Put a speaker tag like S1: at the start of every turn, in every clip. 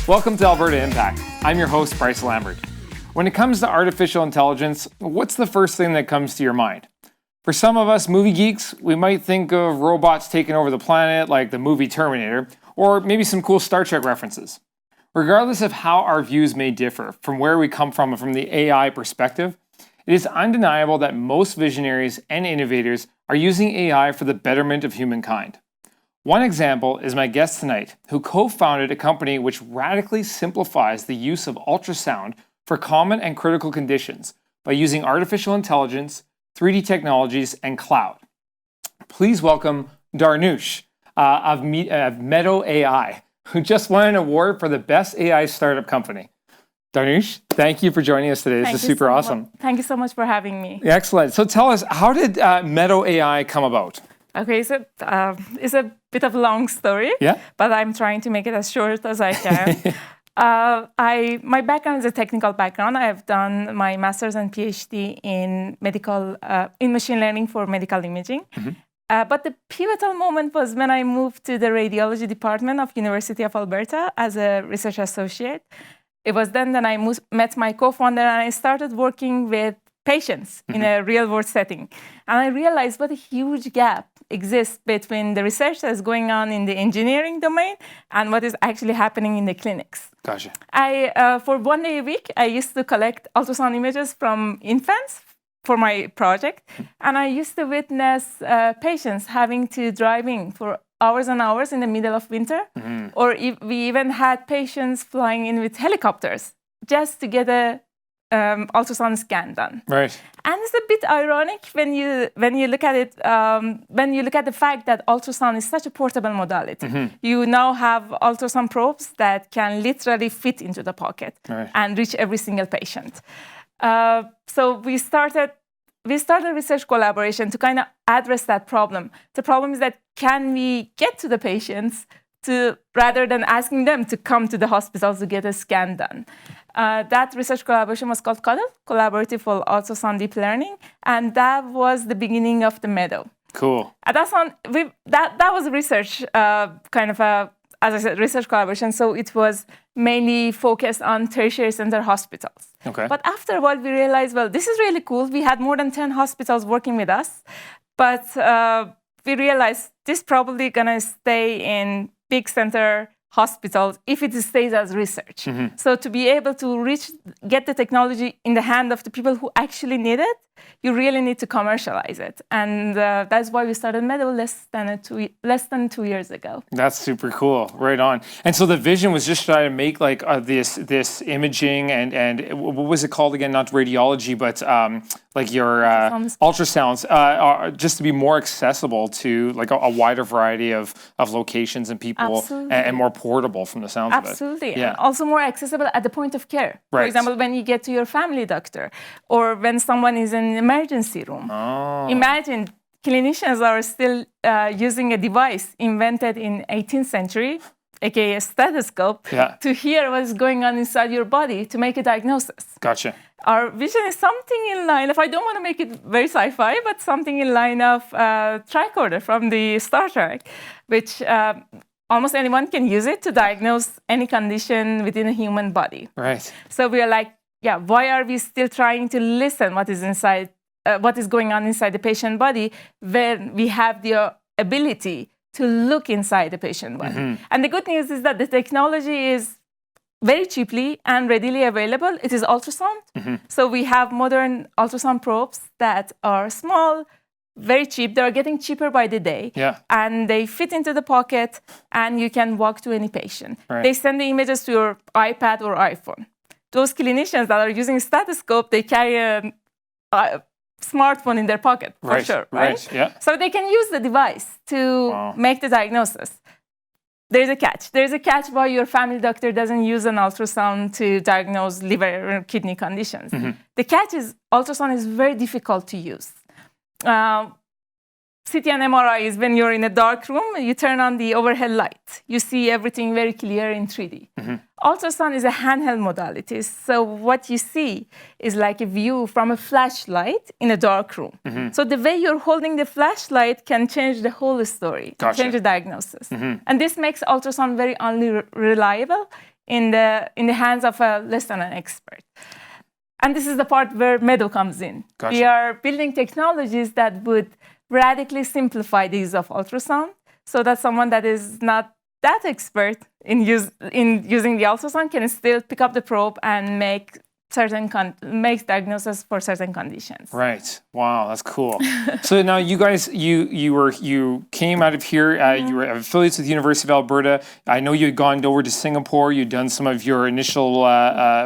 S1: Welcome to Alberta Impact. I'm your host, Bryce Lambert. When it comes to artificial intelligence, what's the first thing that comes to your mind? For some of us movie geeks, we might think of robots taking over the planet like the movie Terminator, or maybe some cool Star Trek references. Regardless of how our views may differ from where we come from the AI perspective, it is undeniable that most visionaries and innovators are using AI for the betterment of humankind. One example is my guest tonight, who co-founded a company which radically simplifies the use of ultrasound for common and critical conditions by using artificial intelligence, 3D technologies, and cloud. Please welcome Darnush of Medo.AI, who just won an award for the best AI startup company. Darnush, thank you for joining us today. This is super awesome.
S2: Thank you so much for having me.
S1: Excellent. So tell us, how did Medo.AI come about?
S2: Okay, so it's a bit of a long story, but I'm trying to make it as short as I can. My background is a technical background. I have done my master's and PhD in machine learning for medical imaging. But the pivotal moment was when I moved to the radiology department of University of Alberta as a research associate. It was then that I met my co-founder and I started working with patients in a real-world setting. And I realized what a huge gap exists between the research that's going on in the engineering domain and what is actually happening in the clinics.
S1: Gotcha.
S2: For 1 day a week, I used to collect ultrasound images from infants for my project. And I used to witness patients having to drive in for hours and hours in the middle of winter. Or we even had patients flying in with helicopters just to get a ultrasound scan done.
S1: Right.
S2: And it's a bit ironic when you look at it, when you look at the fact that ultrasound is such a portable modality. You now have ultrasound probes that can literally fit into the pocket and reach every single patient. So we started research collaboration to kind of address that problem. The problem is that can we get to the patients rather than asking them to come to the hospitals to get a scan done? That research collaboration was called CUDL, Collaborative for Ultrasound Deep Learning, and that was the beginning of the Medo.
S1: Cool.
S2: That was research, as I said, research collaboration, so it was mainly focused on tertiary center hospitals.
S1: Okay.
S2: But after a while, we realized, well, this is really cool. We had more than 10 hospitals working with us, but we realized this probably gonna stay in big center hospitals if it stays as research. So to be able to get the technology in the hand of the people who actually need it, you really need to commercialize it. And that's why we started Medo less than 2 years ago.
S1: That's super cool. Right on. And so the vision was just trying to make like this imaging and what was it called again? Not radiology, but like your ultrasounds, just to be more accessible to like a wider variety of locations and people, and more portable from the sounds of it.
S2: Absolutely. Yeah. And also more accessible at the point of care.
S1: Right.
S2: For example, when you get to your family doctor or when someone is in an emergency room. Imagine clinicians are still using a device invented in 18th century, aka a stethoscope, to hear what's going on inside your body to make a diagnosis.
S1: Gotcha.
S2: Our vision is something in line of, I don't want to make it very sci-fi, but something in line of tricoder from the Star Trek, which almost anyone can use it to diagnose any condition within a human body.
S1: Right.
S2: So we are like, why are we still trying to listen what is going on inside the patient body when we have the ability to look inside the patient body? And the good news is that the technology is very cheaply and readily available. It is ultrasound. So we have modern ultrasound probes that are small, very cheap. They're getting cheaper by the day. And they fit into the pocket and you can walk to any patient. They send the images to your iPad or iPhone. Those clinicians that are using a stethoscope, they carry a smartphone in their pocket, for sure, right? So they can use the device to make the diagnosis. There's a catch. There's a catch why your family doctor doesn't use an ultrasound to diagnose liver or kidney conditions. The catch is ultrasound is very difficult to use. CT and MRI is when you're in a dark room, you turn on the overhead light. You see everything very clear in 3D. Ultrasound is a handheld modality. So what you see is like a view from a flashlight in a dark room. So the way you're holding the flashlight can change the whole story, change the diagnosis. And this makes ultrasound very unreliable in the hands of a less than an expert. And this is the part where Medo comes in. We are building technologies that would radically simplify the use of ultrasound so that someone that is not that expert in using the ultrasound can still pick up the probe and make diagnosis for certain conditions.
S1: Right. Wow, that's cool. So now you guys, you came out of here. You were affiliates with the University of Alberta. I know you had gone over to Singapore. You'd done some of your initial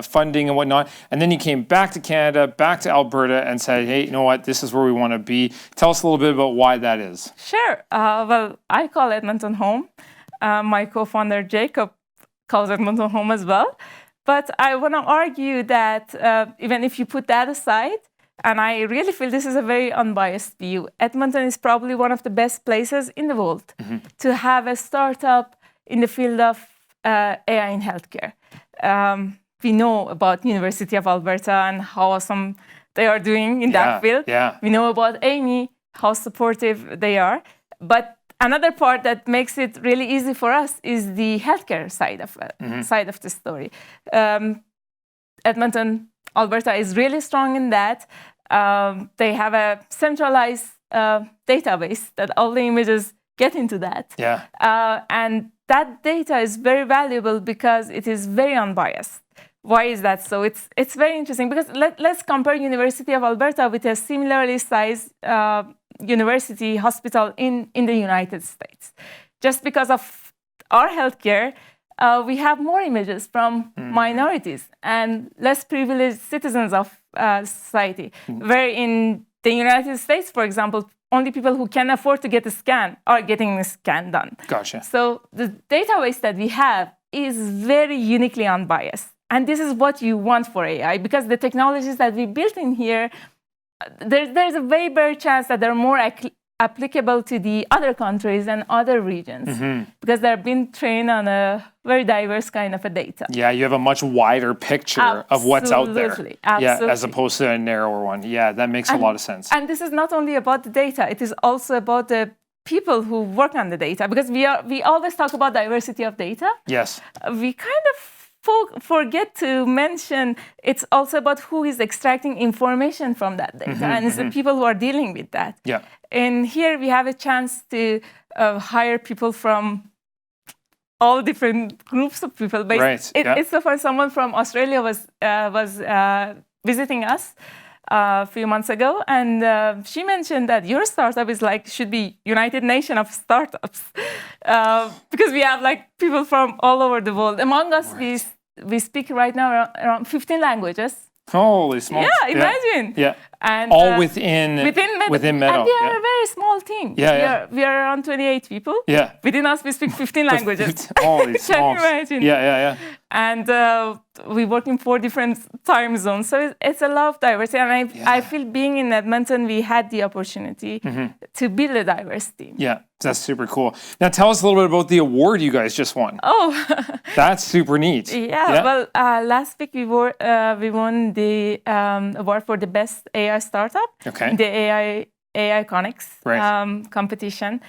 S1: funding and whatnot, and then you came back to Canada, back to Alberta, and said, "Hey, you know what? This is where we want to be." Tell us a little bit about why that is.
S2: Sure. Well, I call Edmonton home. My co-founder Jacob calls Edmonton home as well. But I want to argue that even if you put that aside, and I really feel this is a very unbiased view, Edmonton is probably one of the best places in the world to have a startup in the field of AI in healthcare. We know about University of Alberta and how awesome they are doing in that field. We know about Amy, how supportive they are. But another part that makes it really easy for us is the healthcare side of the story. Edmonton, Alberta is really strong in that. They have a centralized database that all the images get into that. And that data is very valuable because it is very unbiased. Why is that so? It's very interesting because let's compare University of Alberta with a similarly sized university hospital in the United States. Just because of our healthcare, we have more images from minorities and less privileged citizens of society. Where in the United States, for example, only people who can afford to get a scan are getting a scan done. So the database that we have is very uniquely unbiased. And this is what you want for AI, because the technologies that we built in here, there's a way better chance that they're more applicable to the other countries and other regions because they're being trained on a very diverse kind of a data.
S1: Yeah, you have a much wider picture of what's out there. Yeah, as opposed to a narrower one. Yeah, that makes a lot of sense.
S2: And this is not only about the data, it is also about the people who work on the data, because we always talk about diversity of data.
S1: Yes.
S2: We kind of forget to mention it's also about who is extracting information from that data, and it's the people who are dealing with that.
S1: Yeah.
S2: And here we have a chance to hire people from all different groups of people. But it's so fun. Someone from Australia was visiting us a few months ago, and she mentioned that your startup should be United Nations of startups because we have people from all over the world. Among us, we speak right now around 15 languages.
S1: Holy smokes!
S2: Yeah, imagine.
S1: Yeah.
S2: And
S1: all within Medo.
S2: And we are a very small team. We are around 28 people.
S1: Yeah.
S2: Within us, we speak 15 languages.
S1: Holy smokes!
S2: Can you imagine?
S1: Yeah.
S2: And we work in 4 different time zones, so it's a lot of diversity. And I feel being in Edmonton, we had the opportunity to build a diverse team.
S1: Yeah, that's super cool. Now tell us a little bit about the award you guys just won.
S2: Oh,
S1: that's super neat.
S2: Yeah. Well, last week we won the award for the best AI startup.
S1: Okay.
S2: The AI Connects competition.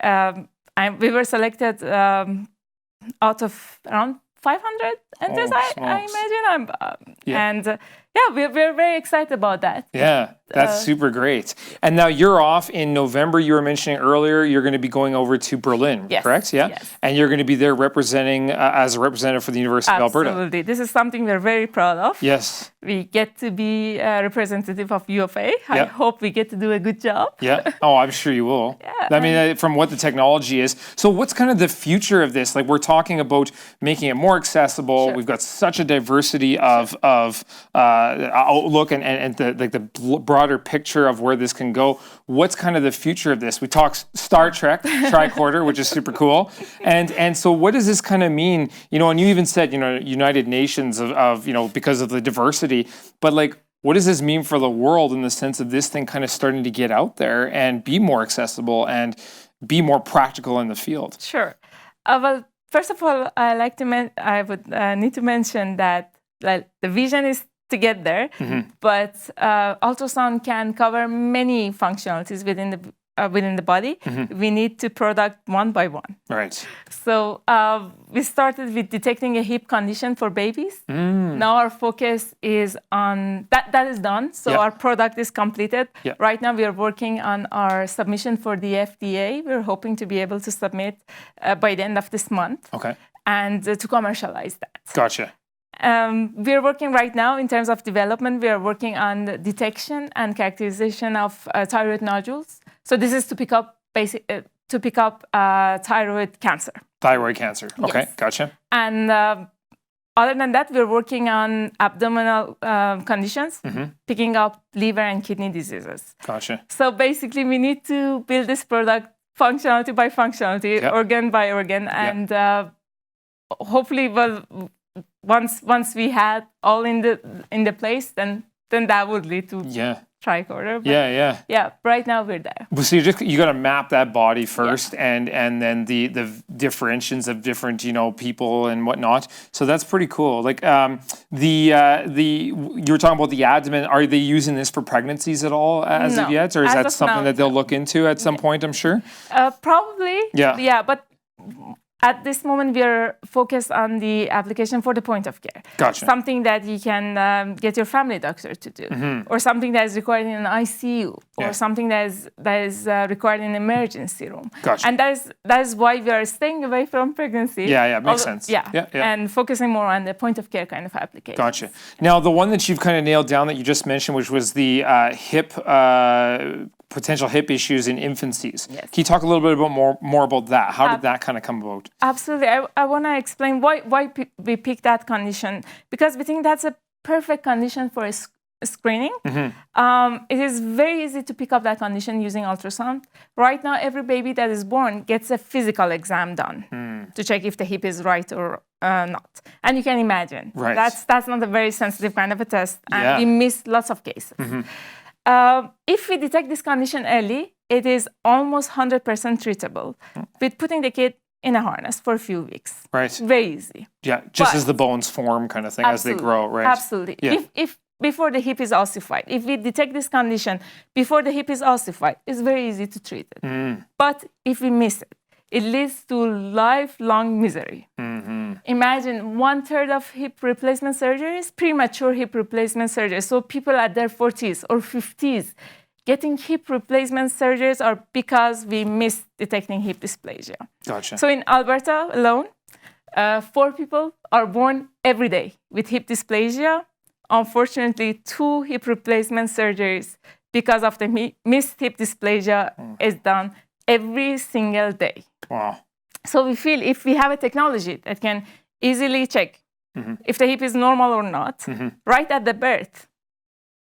S2: We were selected out of around 500 entries, I imagine. We're very excited about that.
S1: Yeah, that's super great. And now you're off in November. You were mentioning earlier you're going to be going over to Berlin, correct? Yeah.
S2: Yes.
S1: And you're going to be there representing as a representative for the University of Alberta.
S2: Absolutely. This is something we're very proud of.
S1: Yes.
S2: We get to be a representative of U of A. I hope we get to do a good job.
S1: Yeah. Oh, I'm sure you will. I mean, from what the technology is. So what's kind of the future of this? We're talking about making it more accessible. We've got such a diversity of outlook and the broader picture of where this can go. What's kind of the future of this? We talked Star Trek tricoder, which is super cool. And so what does this kind of mean? And you even said, United Nations of because of the diversity, but what does this mean for the world in the sense of this thing kind of starting to get out there and be more accessible and be more practical in the field?
S2: Sure. Well, first of all, I would need to mention that the vision is to get there, but ultrasound can cover many functionalities within the body. We need to product one by one.
S1: Right.
S2: So we started with detecting a hip condition for babies. Now our focus is on that is done. So our product is completed. Right now we are working on our submission for the FDA. We're hoping to be able to submit by the end of this month.
S1: Okay.
S2: And to commercialize that.
S1: Gotcha.
S2: We're working right now in terms of development. We are working on the detection and characterization of thyroid nodules. So this is to pick up thyroid cancer.
S1: Thyroid cancer. Okay,
S2: Yes.
S1: gotcha.
S2: And other than that, we're working on abdominal conditions, picking up liver and kidney diseases.
S1: Gotcha.
S2: So basically, we need to build this product functionality by functionality, organ by organ, and hopefully, once we had all in the place, then that would lead to tricoder. But yeah. Right now we're there.
S1: So you got to map that body first, and then the differentiations of different people and whatnot. So that's pretty cool. Like you were talking about the abdomen. Are they using this for pregnancies at all as of yet, or is that something that they'll look into at some point? I'm sure.
S2: Probably. Yeah, but. At this moment, we are focused on the application for the point of care.
S1: Gotcha.
S2: Something that you can get your family doctor to do, or something that is required in an ICU, or something that is required in an emergency room.
S1: Gotcha.
S2: And that is why we are staying away from pregnancy.
S1: Yeah, makes sense.
S2: Yeah, and focusing more on the point of care kind of application.
S1: Gotcha. Now, the one that you've kind of nailed down that you just mentioned, which was the potential hip issues in infancies.
S2: Yes.
S1: Can you talk a little bit more about that? How did that kind of come about?
S2: Absolutely. I want to explain why we picked that condition, because we think that's a perfect condition for a screening. It is very easy to pick up that condition using ultrasound. Right now, every baby that is born gets a physical exam done to check if the hip is right or not. And you can imagine, that's not a very sensitive kind of a test, and we miss lots of cases. If we detect this condition early, it is almost 100% treatable with putting the kid in a harness for a few weeks.
S1: Right.
S2: Very easy.
S1: Yeah, just as the bones form kind of thing as they grow, right?
S2: Absolutely.
S1: Yeah.
S2: If before the hip is ossified, if we detect this condition before the hip is ossified, it's very easy to treat it. But if we miss it, it leads to lifelong misery. Imagine 1/3 of hip replacement surgeries, premature hip replacement surgeries. So people at their 40s or 50s getting hip replacement surgeries are because we missed detecting hip dysplasia.
S1: Gotcha.
S2: So in Alberta alone, 4 people are born every day with hip dysplasia. Unfortunately, 2 hip replacement surgeries because of the missed hip dysplasia is done every single day.
S1: Wow.
S2: So we feel if we have a technology that can easily check if the hip is normal or not, right at the birth,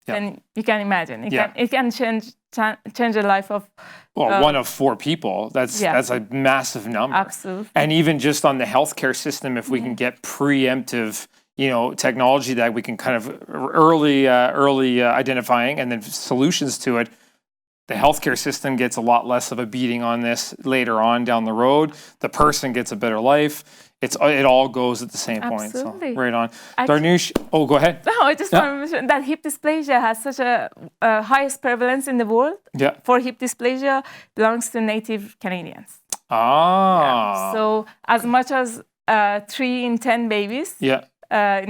S2: then you can imagine it can change the life of
S1: 1 of 4 people. That's a massive number.
S2: Absolutely.
S1: And even just on the healthcare system, if we can get preemptive technology that we can kind of early identifying and then solutions to it, the healthcare system gets a lot less of a beating on this later on down the road. The person gets a better life. It all goes at the same point.
S2: Absolutely.
S1: So right on. Darnush, go ahead.
S2: No, I just want to mention that hip dysplasia has such a highest prevalence in the world. For hip dysplasia belongs to Native Canadians. So as much as 3 in 10 babies,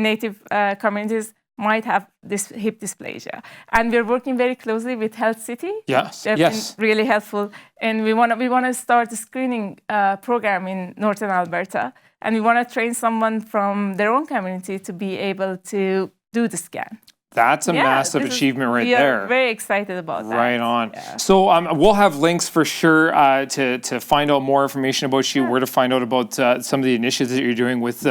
S2: Native communities might have this hip dysplasia. And we're working very closely with Health City. They've been really helpful. And we want to start a screening program in Northern Alberta. And we want to train someone from their own community to be able to do the scan.
S1: That's a massive achievement right there.
S2: We are very excited about that.
S1: Right on. So we'll have links for sure to find out more information about you, where to find out about some of the initiatives that you're doing with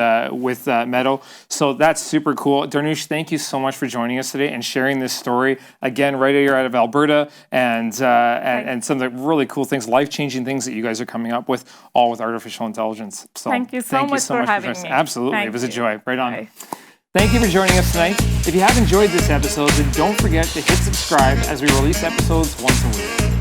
S1: Medo. So that's super cool. Darnush, thank you so much for joining us today and sharing this story. Again, right here out of Alberta, and some of the really cool things, life-changing things that you guys are coming up with, all with artificial intelligence. So
S2: thank you so much for having me.
S1: Absolutely. It was a joy. Right on.
S2: Bye.
S1: Thank you for joining us tonight. If you have enjoyed this episode, then don't forget to hit subscribe as we release episodes once a week.